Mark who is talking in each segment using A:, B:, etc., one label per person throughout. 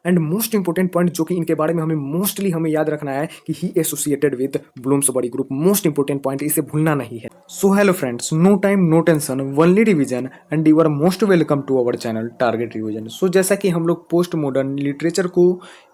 A: And most important point जो कि इनके बारे में हमें याद रखना है कि he associated with Bloomsbury group. Most important point, इसे भूलना नहीं है। So hello friends, no time no tension, only revision and you are most welcome to our channel target revision. So जैसा कि हम लोग पोस्ट मॉडर्न लिटरेचर को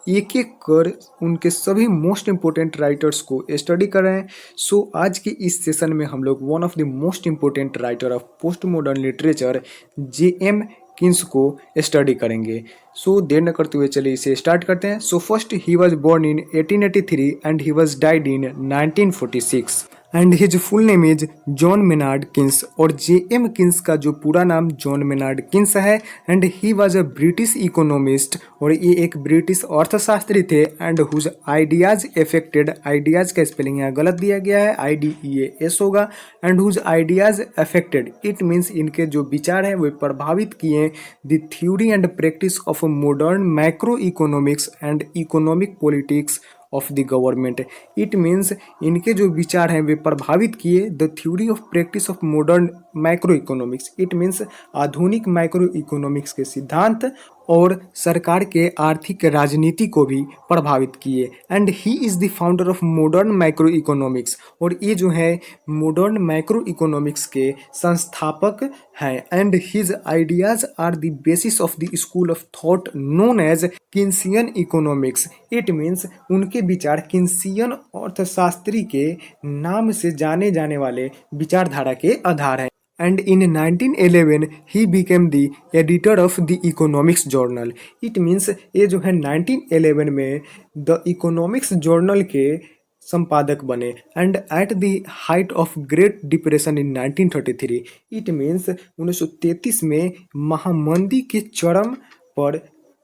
A: एक एक कर उनके सभी मोस्ट इंपॉर्टेंट राइटर्स को स्टडी कर रहे हैं। सो आज के इस सेशन में हम लोग one of the most important writer of post modern literature J.M.. Keynes को स्टडी करेंगे। सो देर न करते हुए चलिए इसे स्टार्ट करते हैं। So first, he was born in 1883 and he was died in 1946 and his full name is John Maynard Keynes. और जे.एम. किन्स का जो पूरा नाम जॉन मेनार्ड किन्स है and he was a British economist, और ये एक ब्रिटिश अर्थशास्त्री थे and whose ideas affected, ideas का स्पेलिंग यहाँ गलत दिया गया है, IDEAS होगा, and whose ideas affected it means इनके जो विचार हैं वे प्रभावित किए the theory and practice of modern macro economics and economic politics of the government. It means इनके जो विचार हैं वे प्रभावित किए the theory of practice of modern micro economics. It means आधुनिक माइक्रो इकोनॉमिक्स के सिद्धांत और सरकार के आर्थिक राजनीति को भी प्रभावित किए। And he is the founder of modern micro economics, और ये जो है मॉडर्न माइक्रो इकोनॉमिक्स के संस्थापक हैं। And his ideas are the basis of the school of thought known as Keynesian economics. It means उनके विचार किन्सियन अर्थशास्त्री के नाम से जाने जाने वाले विचारधारा के आधार हैं। And in 1911 he became the editor of the economics journal. It means ये जो है 1911 में the economics journal के संपादक बने। And at the height of great depression in 1933, it means 1933 में महामंदी के चरम पर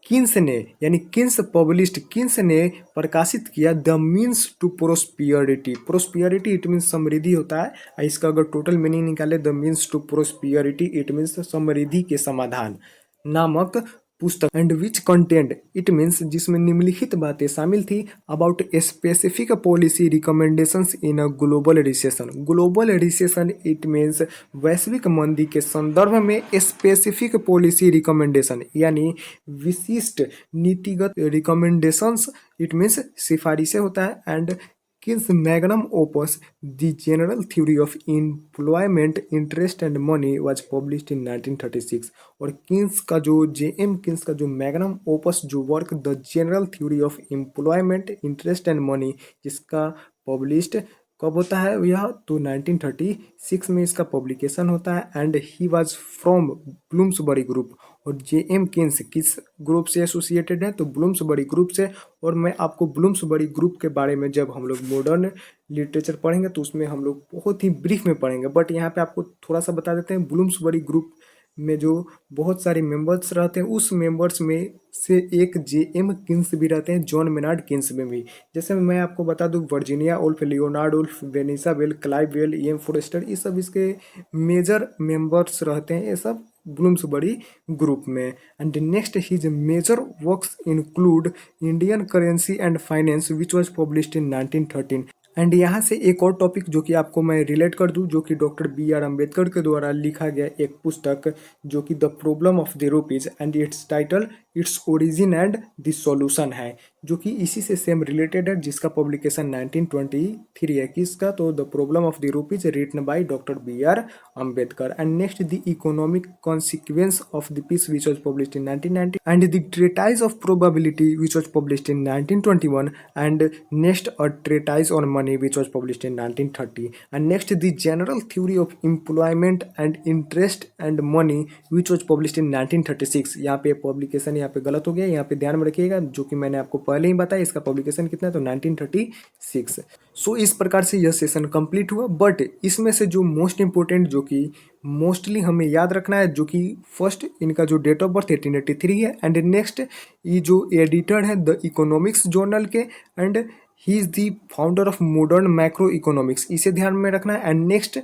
A: किन्स ने यानी किन्स पब्लिश्ड, किन्स ने प्रकाशित किया the means to prosperity. Prosperity it means समृद्धि होता है, इसका अगर टोटल मीनिंग निकाले the means to prosperity it means समृद्धि के समाधान नामक पुस्तक। And which content it means जिसमें निम्नलिखित बातें शामिल थी about specific policy recommendations in a global recession. Global recession it means वैश्विक मंदी के संदर्भ में स्पेसिफिक पॉलिसी रिकमेंडेशन यानी विशिष्ट नीतिगत रिकमेंडेशंस इट मीन्स सिफारिशें होता है। And Keynes magnum opus the general theory of employment interest and money was published in 1936। और किन्स का जो जे.एम. किन्स का जो मैग्नम ओपस जो work the general theory of employment interest and money, जिसका पब्लिश्ड कब होता है यह, तो 1936 में इसका पब्लिकेशन होता है। And he was from Bloomsbury group, और जे.एम. किन्स किस ग्रुप से एसोसिएटेड है, तो ब्लूम्सबरी ग्रुप से। और मैं आपको ब्लूम्सबरी ग्रुप के बारे में जब हम लोग मॉडर्न लिटरेचर पढ़ेंगे तो उसमें हम लोग बहुत ही ब्रीफ में पढ़ेंगे, बट यहाँ पे आपको थोड़ा सा बता देते हैं। ब्लूम्सबरी ग्रुप में जो बहुत सारे मेंबर्स रहते हैं उस मेंबर्स में से एक जे.एम. किन्स भी रहते हैं, जॉन मेनार्ड किन्स में भी। जैसे मैं आपको बता दूं Virginia Woolf, Leonard Woolf, Vanessa Bell, Clive Bell, E.M. Forster, ये सब इसके मेजर मेंबर्स रहते हैं, ये सब ब्लूम्सबरी ग्रुप में। And next his major works include Indian currency and finance which was published in 1913। And यहाँ से एक और टॉपिक जो कि आपको मैं रिलेट कर दूं, जो कि डॉक्टर B.R. अम्बेडकर के द्वारा लिखा गया एक पुस्तक जो कि the problem of the rupees and it's title its origin and the solution है, जो कि इसी से सेम रिलेटेड है, जिसका पब्लिकेशन 1923 है। किसका, तो the problem of the rupees written by doctor B.R. Ambedkar. And next the economic consequence of the peace which was published in 1990 and the treatise of probability which was published in 1921 and next a treatise on money which was published in 1930 and next the general theory of employment and interest and money which was published in 1936। यहाँ पे publication यहाँ पे गलत हो गया, यहाँ पे ध्यान में रखिएगा, जो कि मैंने आपको पहले ही बताया इसका पब्लिकेशन कितना है, तो 1936। सो इस प्रकार से यह सेशन कंप्लीट हुआ। बट इसमें से जो मोस्ट इंपॉर्टेंट जो कि मोस्टली हमें याद रखना है, जो कि फर्स्ट इनका जो डेट ऑफ बर्थ 1883 है, एंड नेक्स्ट ये जो एडिटर है द इकोनॉमिक्स जर्नल के, and he is the founder of modern macroeconomics, इसे ध्यान में रखना है। एंड नेक्स्ट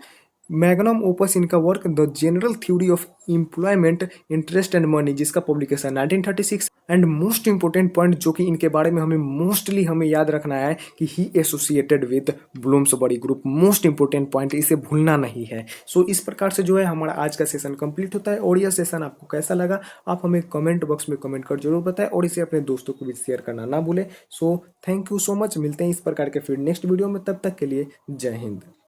A: मैग्नम ओपस इनका work the general theory of employment interest and money, जिसका publication 1936। And most important point जो कि इनके बारे में हमें याद रखना है कि he associated with Bloomsbury group. Most important point, इसे भूलना नहीं है। सो इस प्रकार से जो है हमारा आज का सेशन कंप्लीट होता है। और यह सेशन आपको कैसा लगा आप हमें कमेंट बॉक्स में कमेंट कर जरूर बताएं और इसे अपने दोस्तों को भी शेयर करना ना भूलें। So thank you so much, मिलते हैं इस प्रकार के फिर नेक्स्ट वीडियो में, तब तक के लिए जय हिंद।